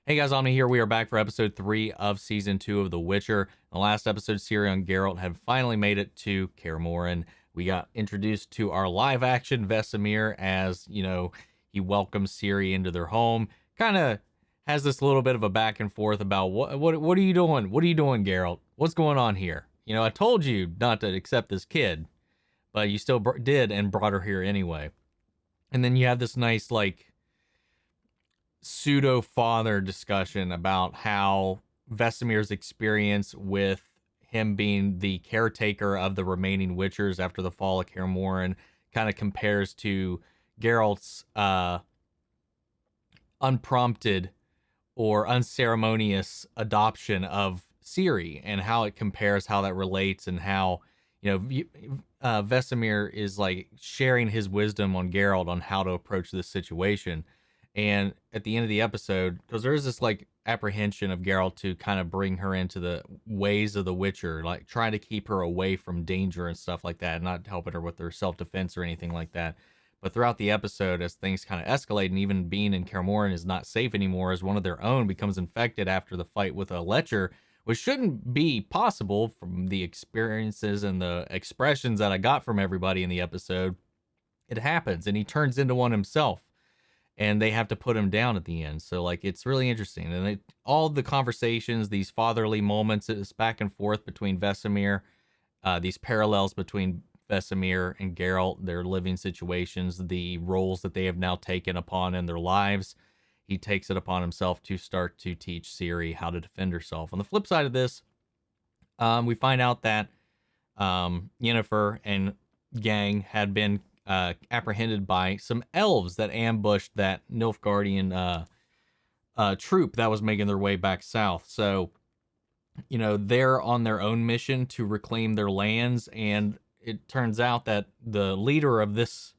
Hey guys, Anya here. We are back for episode 3 of season 2 of The Witcher. In the last episode, Ciri and Geralt have finally made it to Kaer Morhen. We got introduced to our live action Vesemir as, he welcomes Ciri into their home. Kind of has this little bit of a back and forth about what are you doing? What are you doing, Geralt? What's going on here? I told you not to accept this kid, but you still did and brought her here anyway. And then you have this nice, pseudo father discussion about how Vesemir's experience with him being the caretaker of the remaining Witchers after the fall of Kaer Morhen kind of compares to Geralt's unprompted or unceremonious adoption of Ciri, and how it compares, how that relates, and how Vesemir is sharing his wisdom on Geralt on how to approach this situation. And at the end of the episode, because there is this apprehension of Geralt to kind of bring her into the ways of the Witcher, trying to keep her away from danger and stuff like that, and not helping her with her self-defense or anything like that. But throughout the episode, as things kind of escalate, and even being in Kaer Morhen is not safe anymore, as one of their own becomes infected after the fight with a Lecher, which shouldn't be possible from the experiences and the expressions that I got from everybody in the episode. It happens, and he turns into one himself. And they have to put him down at the end. So, it's really interesting. And all the conversations, these fatherly moments, it's back and forth between Vesemir, these parallels between Vesemir and Geralt, their living situations, the roles that they have now taken upon in their lives. He takes it upon himself to start to teach Ciri how to defend herself. On the flip side of this, we find out that Yennefer and gang had been apprehended by some elves that ambushed that Nilfgaardian troop that was making their way back south. So, they're on their own mission to reclaim their lands, and it turns out that the leader of this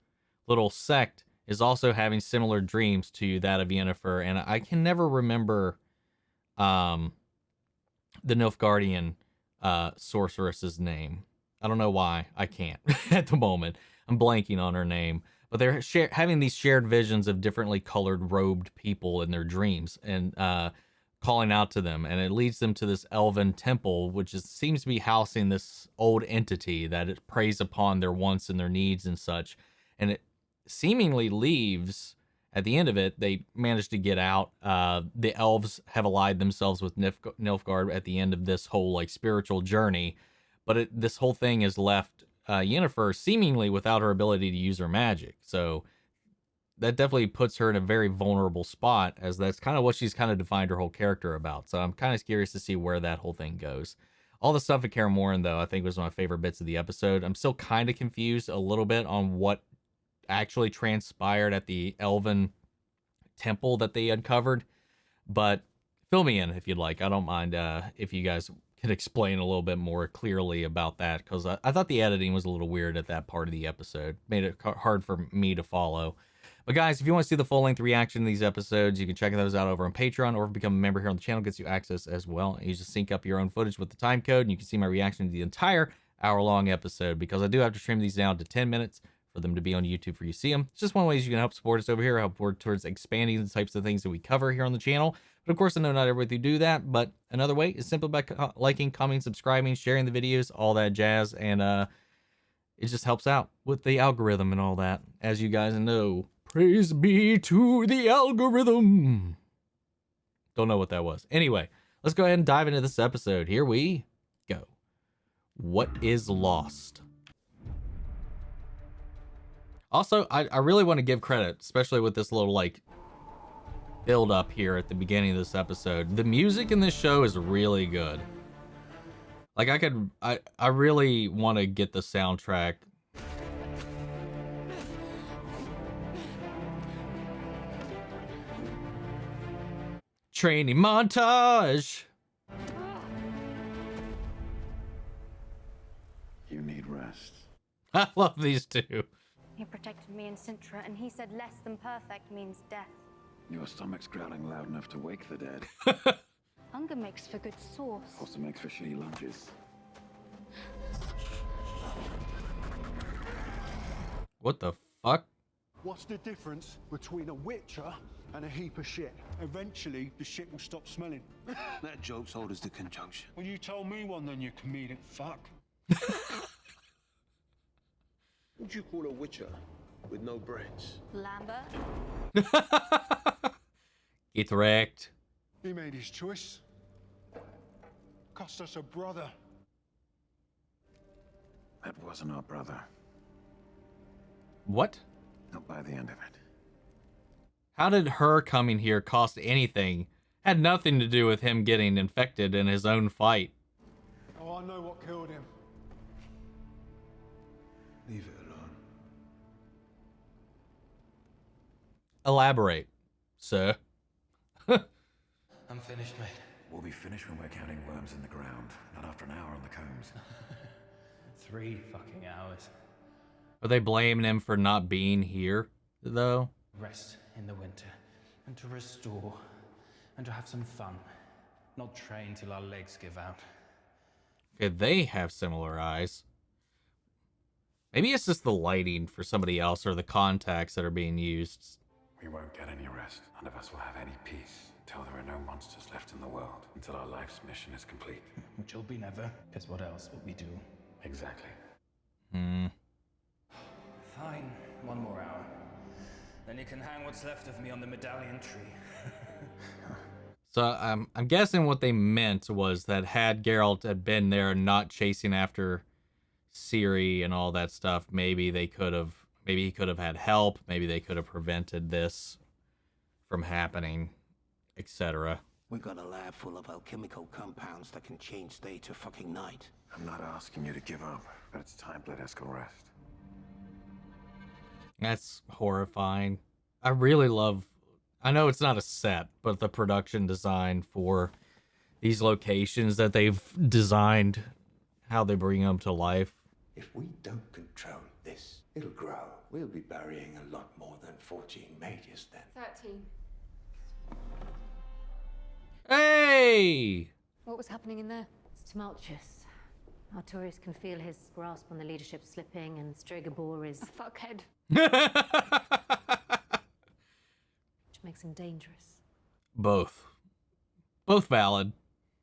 little sect is also having similar dreams to that of Yennefer, and I can never remember the Nilfgaardian sorceress's name. I don't know why I can't at the moment. I'm blanking on her name, but they're having these shared visions of differently colored robed people in their dreams, and calling out to them, and it leads them to this elven temple, which seems to be housing this old entity that it preys upon their wants and their needs and such. And it seemingly leaves at the end of it. They manage to get out. The elves have allied themselves with Nilfgaard at the end of this whole spiritual journey, but this whole thing is left Yennefer seemingly without her ability to use her magic. So that definitely puts her in a very vulnerable spot, as that's kind of what she's kind of defined her whole character about. So I'm kind of curious to see where that whole thing goes. All the stuff at Kaer Morhen, though, I think was my favorite bits of the episode. I'm still kind of confused a little bit on what actually transpired at the elven temple that they uncovered, but fill me in if you'd like. I don't mind if you guys can explain a little bit more clearly about that, because I thought the editing was a little weird at that part of the episode. Made it hard for me to follow. But guys, if you want to see the full-length reaction to these episodes, you can check those out over on Patreon, or become a member here on the channel. Gets you access as well. You just sync up your own footage with the time code, and you can see my reaction to the entire hour-long episode, because I do have to trim these down to 10 minutes for them to be on YouTube for you to see them. It's just one way you can help support us over here, help work towards expanding the types of things that we cover here on the channel. But of course, I know not everybody do that, but another way is simply by liking, commenting, subscribing, sharing the videos, all that jazz, and it just helps out with the algorithm and all that. As you guys know, praise be to the algorithm. Don't know what that was. Anyway, let's go ahead and dive into this episode. Here we go. What is lost? Also, I really want to give credit, especially with this little build up here at the beginning of this episode. The music in this show is really good. I really want to get the soundtrack. Training montage. You need rest. I love these two. He protected me in Sintra, and he said less than perfect means death. Your stomach's growling loud enough to wake the dead. Hunger makes for good sauce. Also makes for shitty lunches. What the fuck? What's the difference between a witcher And a heap of shit. Eventually, the shit will stop smelling. That joke's old as the conjunction. Well, you told me one then, you comedic fuck. What'd you call a witcher with no brains? Lambert? Get wrecked. He made his choice. Cost us a brother. That wasn't our brother. What? Not by the end of it. How did her coming here cost anything? Had nothing to do with him getting infected in his own fight. Oh, I know what killed him. Leave it alone. Elaborate, sir. I'm finished, mate. We'll be finished when we're counting worms in the ground, not after an hour on the combs. 3 fucking hours. Are they blaming him for not being here, though? Rest in the winter, and to restore, and to have some fun. Not train till our legs give out. Okay, they have similar eyes. Maybe it's just the lighting for somebody else or the contacts that are being used. We won't get any rest. None of us will have any peace until there are no monsters left in the world. Until our life's mission is complete. Which will be never, because what else would we do? Exactly. Fine, 1 more hour. Then you can hang what's left of me on the medallion tree. So I'm guessing what they meant was that had Geralt had been there and not chasing after Ciri and all that stuff, maybe he could have had help, maybe they could have prevented this from happening, etc. We got a lab full of alchemical compounds that can change day to fucking night. I'm not asking you to give up, but it's time to let us go rest. That's horrifying. I really love, I know it's not a set, but the production design for these locations that they've designed, how they bring them to life. If we don't control this, it'll grow. We'll be burying a lot more than 14 mages then. 13. Hey! What was happening in there? It's tumultuous. Artorius can feel his grasp on the leadership slipping, and Stregobor is a fuckhead. Which makes him dangerous. Both valid.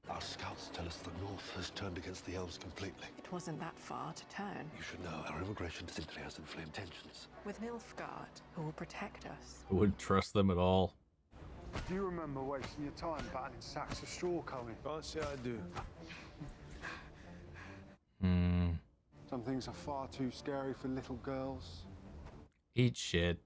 Our scouts tell us the North has turned against the elves completely. It wasn't that far to turn. You should know our immigration simply has inflamed tensions. With Nilfgaard, who will protect us. I wouldn't trust them at all. Do you remember wasting your time battling sacks of straw, Colin? Can't say I do. Some things are far too scary for little girls. Eat shit.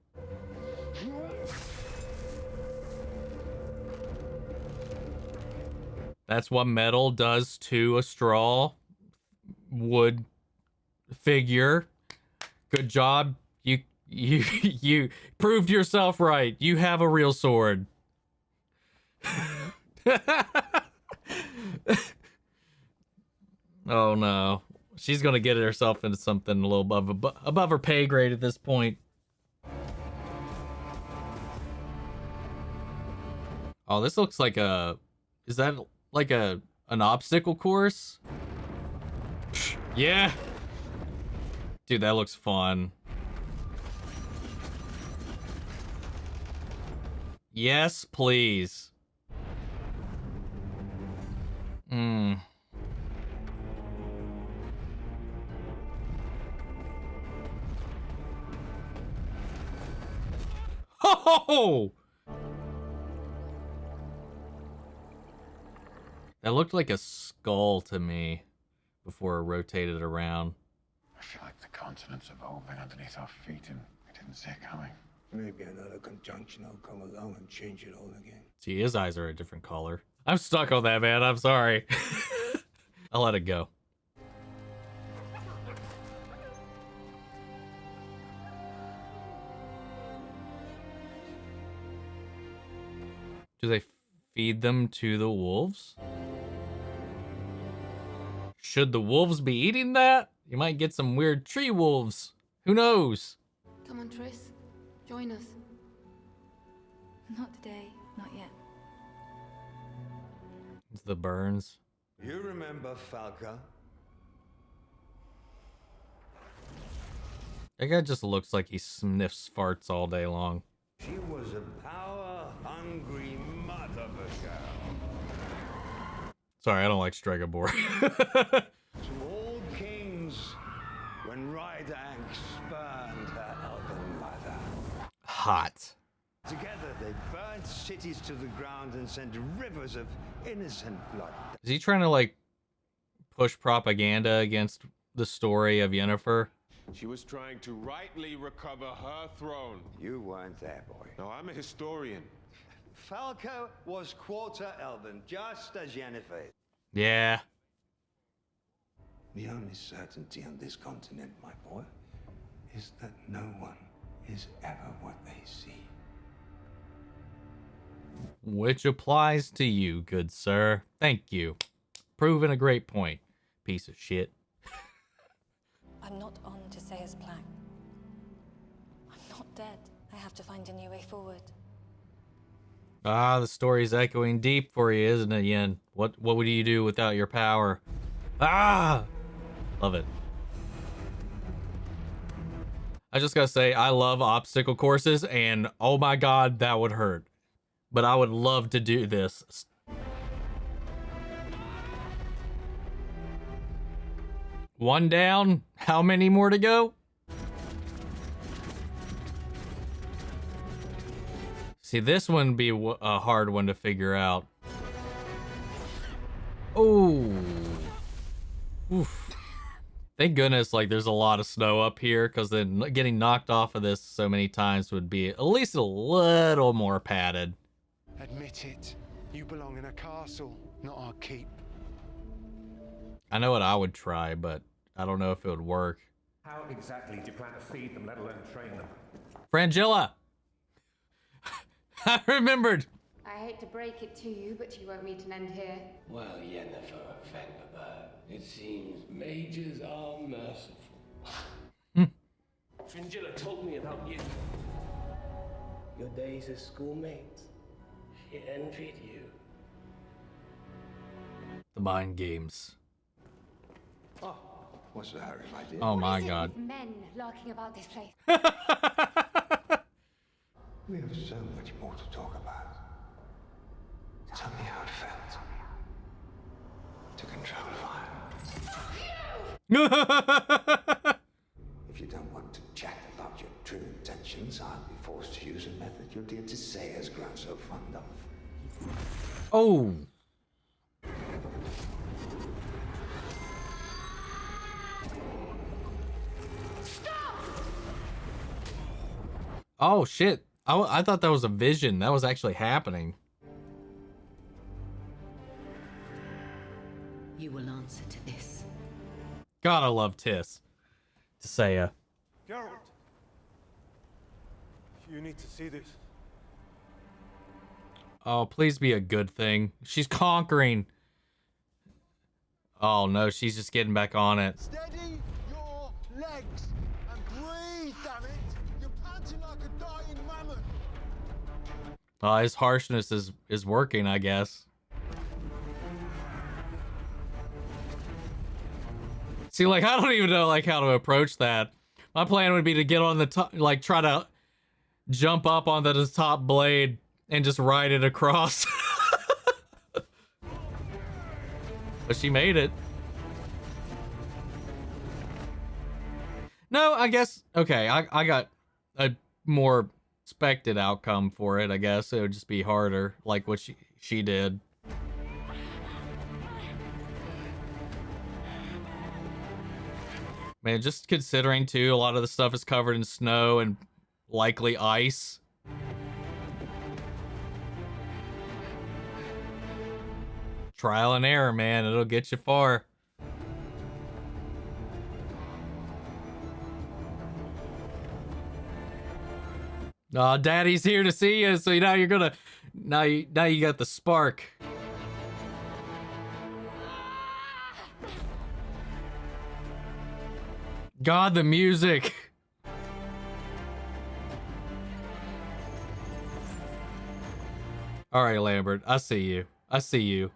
That's what metal does to a straw wood figure. Good job. You proved yourself right. You have a real sword. Oh no. She's gonna get herself into something a little above her pay grade at this point. Oh, this looks like is that like an obstacle course? Yeah. Dude, that looks fun. Yes, please. Ho! That looked like a skull to me before it rotated around. I feel like the continent's evolving underneath our feet and we didn't see it coming. Maybe another conjunction will come along and change it all again. See, his eyes are a different color. I'm stuck on that, man. I'm sorry. I'll let it go. Do they feed them to the wolves? Should the wolves be eating that? You might get some weird tree wolves. Who knows? Come on, Triss. Join us. Not today. Not yet. It's the burns. You remember Falca? That guy just looks like he sniffs farts all day long. She was a power hungry mud of a girl. Sorry, I don't like Stregobor. To all kings, when Rydank spurned her elven mother. Hot. Together they burned cities to the ground and sent rivers of innocent blood. Is he trying to like push propaganda against the story of Yennefer? She was trying to rightly recover her throne. You weren't there, boy. No, I'm a historian. Falco was quarter elven, just as Yennefer. Yeah. The only certainty on this continent, my boy, is that no one is ever what they see. Which applies to you, good sir. Thank you. Proving a great point. Piece of shit. I'm not on to Sayer's plan. I'm not dead. I have to find a new way forward. Ah, the story's echoing deep for you, isn't it, Yen? What would you do without your power? Ah! Love it. I just gotta say, I love obstacle courses, and oh my god, that would hurt. But I would love to do this. One down. How many more to go? See, this one would be a hard one to figure out. Oh. Oof. Thank goodness, like, there's a lot of snow up here, because then getting knocked off of this so many times would be at least a little more padded. Admit it. You belong in a castle, not our keep. I know what I would try, but I don't know if it would work. How exactly do you plan to feed them, let alone train them? Frangilla! I remembered! I hate to break it to you, but you won't meet an end here. Well, Yennefer Vengerberg, it seems mages are merciful. Fringilla told me about you. Your days as schoolmates. She envied you. The mind games. Oh, what's the hurry, my dear? Oh my god. Men lurking about this place. We have so much more to talk about. Tell me how it felt to control fire. If you don't want to chat about your true intentions, I'll be forced to use a method your dear Tisea has grown so fond of. Oh. Stop! Oh shit. I thought that was a vision. That was actually happening. You will answer to this. God, I love Tiss. Tisea. Geralt! You need to see this. Oh, please be a good thing. She's conquering. Oh no, she's just getting back on it. Steady your legs and breathe, damn it! You're panting like a dying mammoth. His harshness is working, I guess. See, like, I don't even know, like, how to approach that. My plan would be to get on the top, like, try to jump up onto the top blade and just ride it across. But she made it. No, I guess, okay, I got a more expected outcome for it, I guess. It would just be harder, like what she did. Man, just considering, too, a lot of the stuff is covered in snow and likely ice. Trial and error, man. It'll get you far. Aw, Daddy's here to see you, so now you're gonna... Now you got the spark. God, the music. All right, Lambert, I see you. I see you.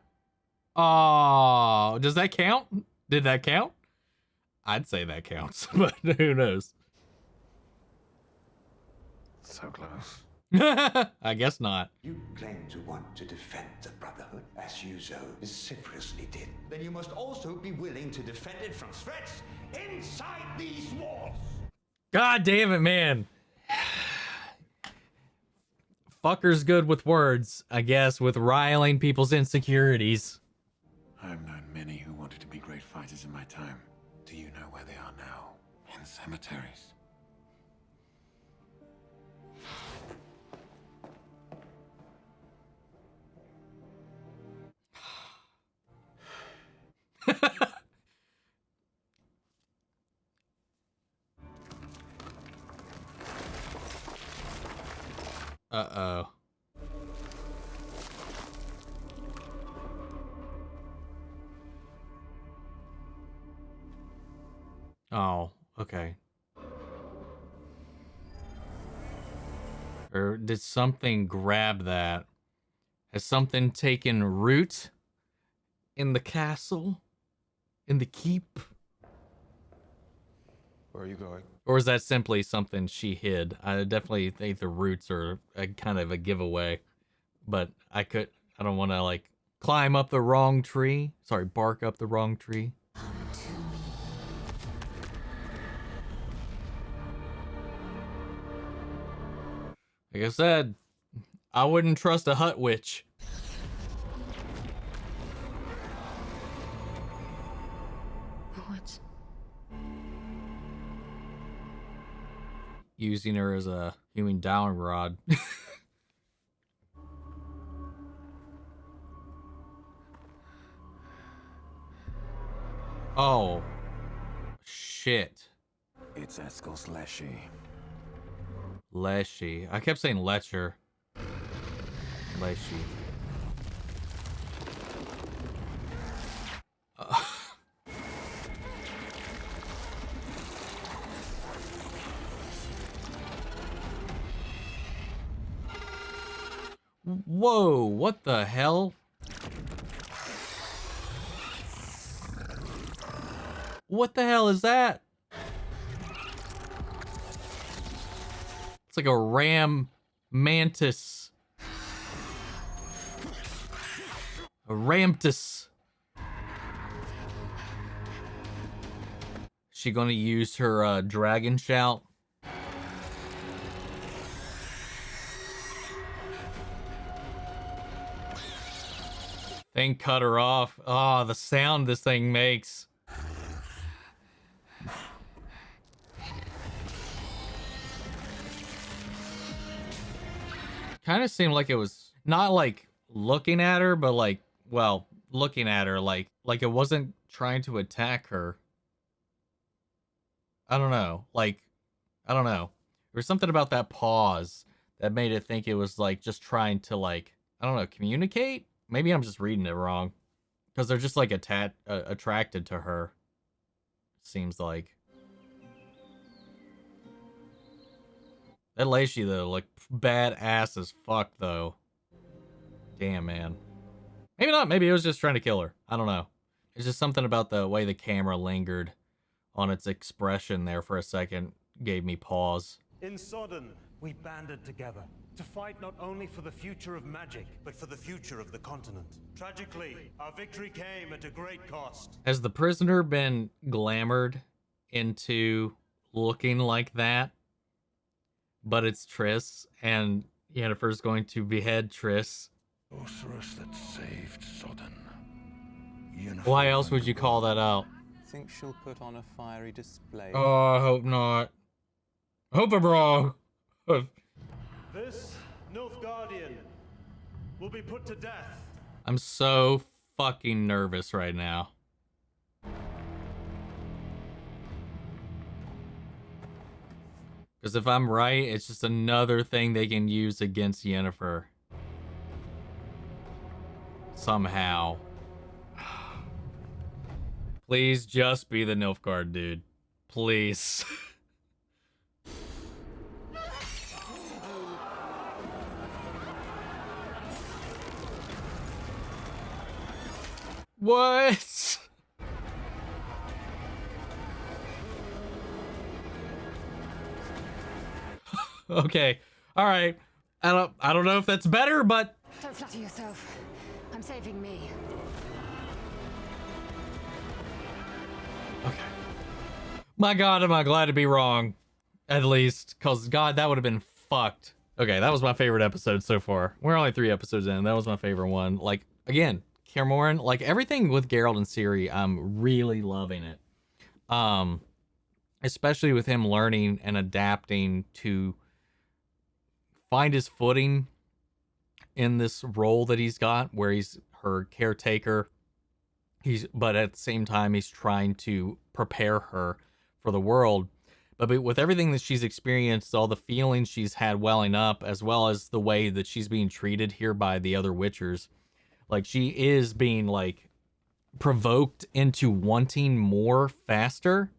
Oh, does that count? Did that count? I'd say that counts, but who knows? So close. I guess not. You claim to want to defend the Brotherhood, as you so vociferously did. Then you must also be willing to defend it from threats inside these walls. God damn it, man. Fucker's good with words, I guess, with riling people's insecurities. I've known many who wanted to be great fighters in my time. Do you know where they are now? In cemeteries. Uh-oh. Oh, okay. Or did something grab that? Has something taken root in the castle? In the keep? Where are you going? Or is that simply something she hid? I definitely think the roots are a kind of a giveaway. But I don't want to, like, climb up the wrong tree. Sorry, bark up the wrong tree. Like I said, I wouldn't trust a hut witch. What? Using her as a human dowling rod. Oh. Shit. It's Eskel's Leshy. Leshy. I kept saying Letcher. Leshy. Whoa, what the hell? What the hell is that? It's like a ram mantis. A ramtus. She gonna use her dragon shout? Thing cut her off. Oh, the sound this thing makes. Kind of seemed like it was not like looking at her, but like, well, looking at her like it wasn't trying to attack her. I don't know. Like, I don't know. There was something about that pause that made it think it was like just trying to like, I don't know, communicate? Maybe I'm just reading it wrong. Because they're just like attracted to her. Seems like. That Lacey though, like badass as fuck though. Damn, man. Maybe not. Maybe it was just trying to kill her. I don't know. It's just something about the way the camera lingered on its expression there for a second. Gave me pause. In Sodden, we banded together to fight not only for the future of magic, but for the future of the continent. Tragically, our victory came at a great cost. Has the prisoner been glamored into looking like that? But it's Triss, and Yennefer's going to behead Triss. Sorceress that saved Sodden. Why else would you call that out? Think she'll put on a fiery display. Oh, I hope not. I hope I'm wrong. This Nilfgaardian will be put to death. I'm so fucking nervous right now. Because if I'm right, it's just another thing they can use against Yennefer. Somehow. Please just be the Nilfgaard dude. Please. What? Okay. All right. I don't know if that's better, but Don't flatter yourself. I'm saving me. my God, am I glad to be wrong. At least, because God, that would have been fucked. Okay, that was my favorite episode so far. We're only 3 episodes in. That was my favorite one. Like, again, Cameron, like everything with Geralt and Ciri, I'm really loving it. Especially with him learning and adapting to find his footing in this role that he's got, where he's her caretaker. But at the same time, he's trying to prepare her for the world. But with everything that she's experienced, all the feelings she's had welling up, as well as the way that she's being treated here by the other Witchers, like she is being like provoked into wanting more faster.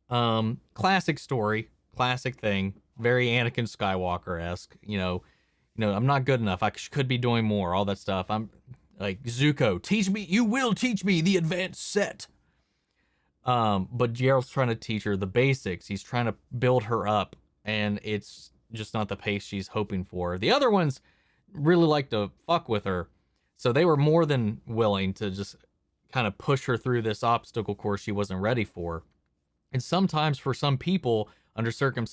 Classic story, classic thing, very Anakin Skywalker-esque. You know, I'm not good enough. I could be doing more. All that stuff. I'm like Zuko. Teach me. You will teach me the advanced set. But Geralt's trying to teach her the basics. He's trying to build her up, and it's just not the pace she's hoping for. The other ones really like to fuck with her, so they were more than willing to just kind of push her through this obstacle course she wasn't ready for. And sometimes for some people, under certain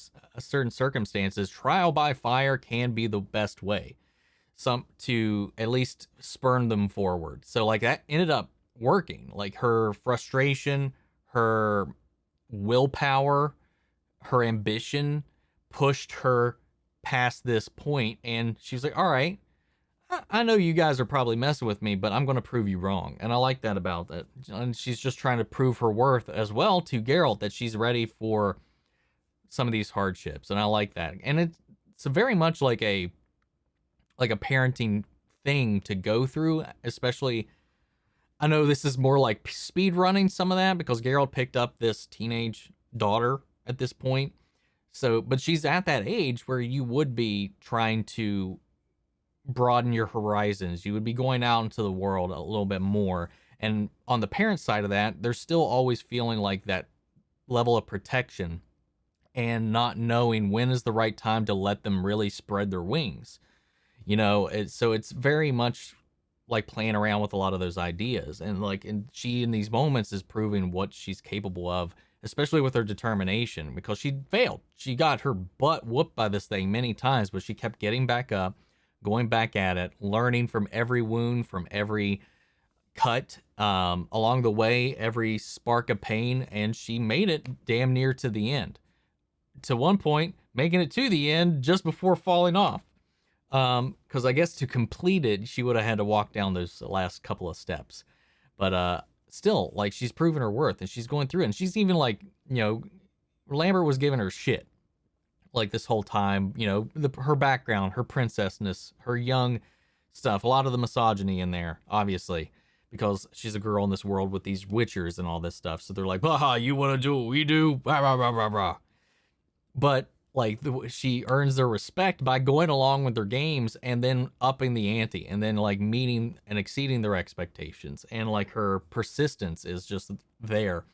circumstances, trial by fire can be the best way. To at least spurn them forward. So like that ended up working. Like her frustration, her willpower, her ambition pushed her past this point, and she was like, all right, I know you guys are probably messing with me, but I'm going to prove you wrong. And I like that about it. And she's just trying to prove her worth as well to Geralt, that she's ready for some of these hardships. And I like that. And it's very much like a parenting thing to go through, especially, I know this is more like speed running some of that because Geralt picked up this teenage daughter at this point. So, but she's at that age where you would be trying to broaden your horizons. You would be going out into the world a little bit more. And on the parent side of that, they're still always feeling like that level of protection and not knowing when is the right time to let them really spread their wings. You know, so it's very much like playing around with a lot of those ideas. And she in these moments is proving what she's capable of, especially with her determination, because she failed. She got her butt whooped by this thing many times, but she kept getting back up, going back at it, learning from every wound, from every cut along the way, every spark of pain, and she made it damn near to the end. To one point, making it to the end just before falling off. Because I guess to complete it, she would have had to walk down those last couple of steps. But still, like, she's proven her worth, and she's going through it. And she's even like, Lambert was giving her shit, like, this whole time. Her background, her princessness, her young stuff, a lot of the misogyny in there, obviously, because she's a girl in this world with these witchers and all this stuff. So they're like, haha, you want to do what we do? Blah, blah, blah, blah, blah. But like she earns their respect by going along with their games and then upping the ante and then like meeting and exceeding their expectations. And like her persistence is just there.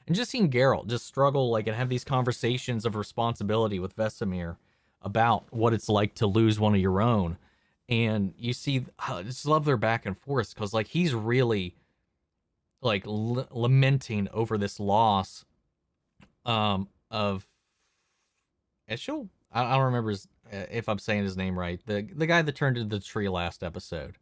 And just seeing Geralt just struggle like and have these conversations of responsibility with Vesemir about what it's like to lose one of your own. And you see, I just love their back and forth because like he's really like lamenting over this loss of Eshel? I don't remember if I'm saying his name right. The guy that turned into the tree last episode.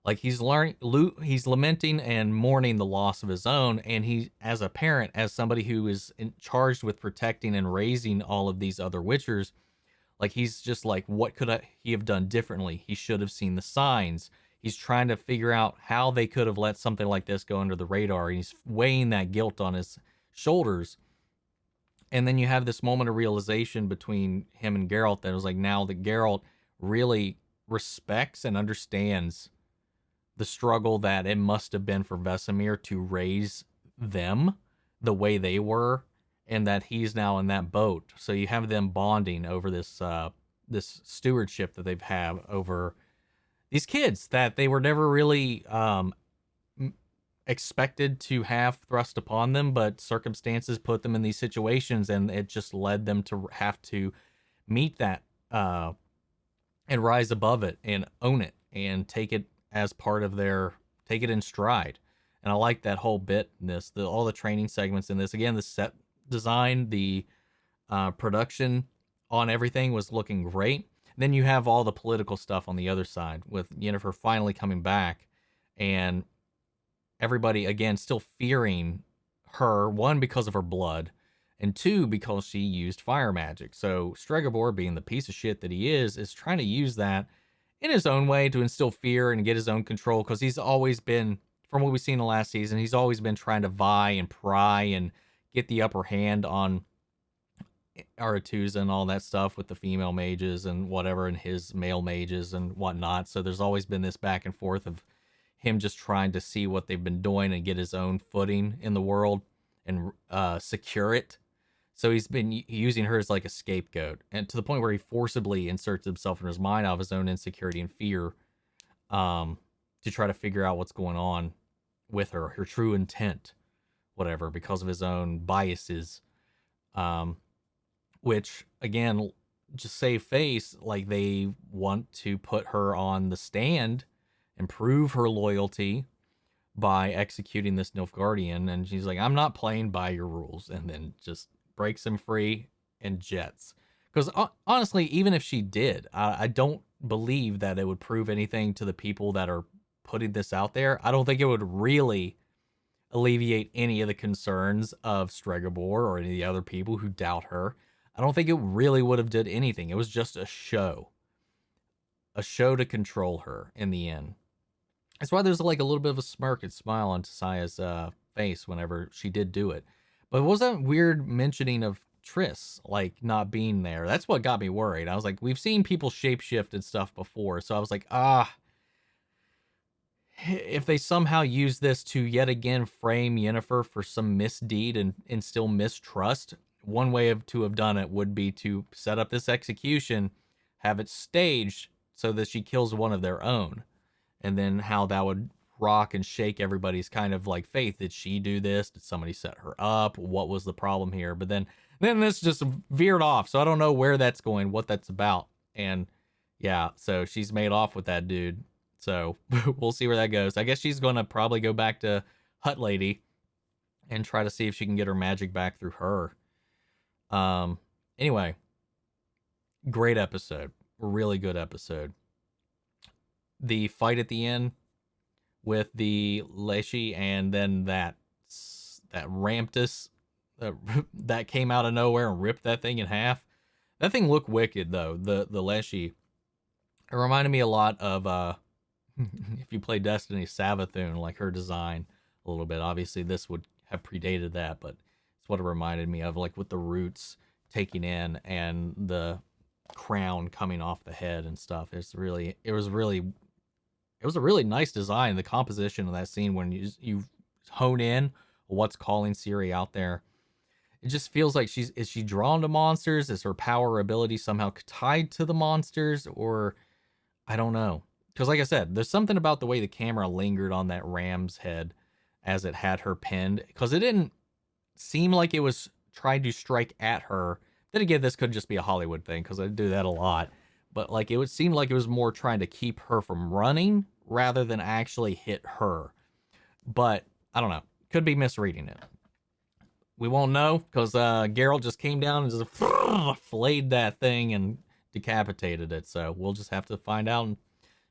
Like he's lamenting and mourning the loss of his own, and he, as a parent, as somebody who is charged with protecting and raising all of these other Witchers, like he's just like, what could he have done differently? He should have seen the signs. He's trying to figure out how they could have let something like this go under the radar, and he's weighing that guilt on his shoulders. And then you have this moment of realization between him and Geralt that was like, now that Geralt really respects and understands the struggle that it must have been for Vesemir to raise them the way they were, and that he's now in that boat. So you have them bonding over this this stewardship that they've had over these kids that they were never really expected to have thrust upon them, but circumstances put them in these situations, and it just led them to have to meet that and rise above it and own it and take it as part of take it in stride. And I like that whole bit in this, all the training segments in this. Again, the set design, the production on everything was looking great. Then you have all the political stuff on the other side with Yennefer finally coming back and everybody, again, still fearing her, one, because of her blood, and two, because she used fire magic. So Stregobor, being the piece of shit that he is trying to use that in his own way to instill fear and get his own control, because he's always been, from what we've seen in the last season, he's always been trying to vie and pry and get the upper hand on Aretuza and all that stuff with the female mages and whatever, and his male mages and whatnot. So there's always been this back and forth of him just trying to see what they've been doing and get his own footing in the world and secure it. So he's been using her as like a scapegoat, and to the point where he forcibly inserts himself in his mind out of his own insecurity and fear to try to figure out what's going on with her true intent, whatever, because of his own biases. Which, again, just save face, like they want to put her on the stand and prove her loyalty by executing this Nilfgaardian. And she's like, I'm not playing by your rules. And then just breaks him free and jets. Because honestly, even if she did, I don't believe that it would prove anything to the people that are putting this out there. I don't think it would really alleviate any of the concerns of Stregobor or any of the other people who doubt her. I don't think it really would have did anything. It was just a show to control her in the end. That's why there's like a little bit of a smirk and smile on Tasia's face whenever she did do it. But what was that weird mentioning of Triss like not being there? That's what got me worried. I was like, we've seen people shapeshift and stuff before, so I was like, if they somehow use this to yet again frame Yennefer for some misdeed and instill mistrust, one way to have done it would be to set up this execution, have it staged so that she kills one of their own, and then how that would rock and shake everybody's kind of like faith. Did she do this? Did somebody set her up? What was the problem here? But then this just veered off, so I don't know where that's going, what that's about. And yeah, so she's made off with that dude. So we'll see where that goes. I guess she's going to probably go back to Hut Lady and try to see if she can get her magic back through her. Anyway, great episode. Really good episode. The fight at the end with the Leshy and then that Ramptus that came out of nowhere and ripped that thing in half. That thing looked wicked though. The Leshy. It reminded me a lot of if you play Destiny, Savathun, like her design a little bit. Obviously this would have predated that, but it's what it reminded me of, like with the roots taking in and the crown coming off the head and stuff. It was a really nice design. The composition of that scene when you hone in what's calling Ciri out there. It just feels like is she drawn to monsters? Is her power or ability somehow tied to the monsters? Or I don't know. Because like I said, there's something about the way the camera lingered on that ram's head as it had her pinned. Because it didn't seem like it was trying to strike at her. Then again, this could just be a Hollywood thing because I do that a lot. But like it would seem like it was more trying to keep her from running rather than actually hit her. But I don't know. Could be misreading it. We won't know because Geralt just came down and just flayed that thing and decapitated it. So we'll just have to find out and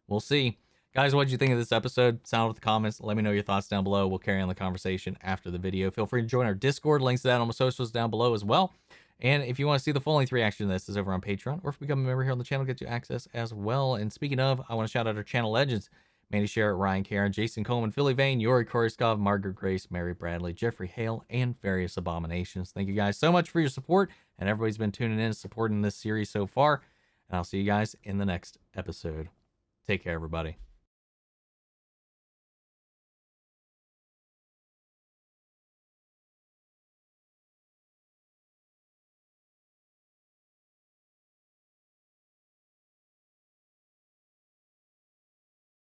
we'll see. Guys, what did you think of this episode? Sound with the comments. Let me know your thoughts down below. We'll carry on the conversation after the video. Feel free to join our Discord. Links to that on my socials down below as well. And if you want to see the full-length reaction to this, is over on Patreon. Or if you become a member here on the channel, get you access as well. And speaking of, I want to shout out our channel legends. Mandy Sherritt, Ryan Karen, Jason Coleman, Philly Vane, Yori Korskov, Margaret Grace, Mary Bradley, Jeffrey Hale, and various abominations. Thank you guys so much for your support. And everybody's been tuning in and supporting this series so far. And I'll see you guys in the next episode. Take care, everybody.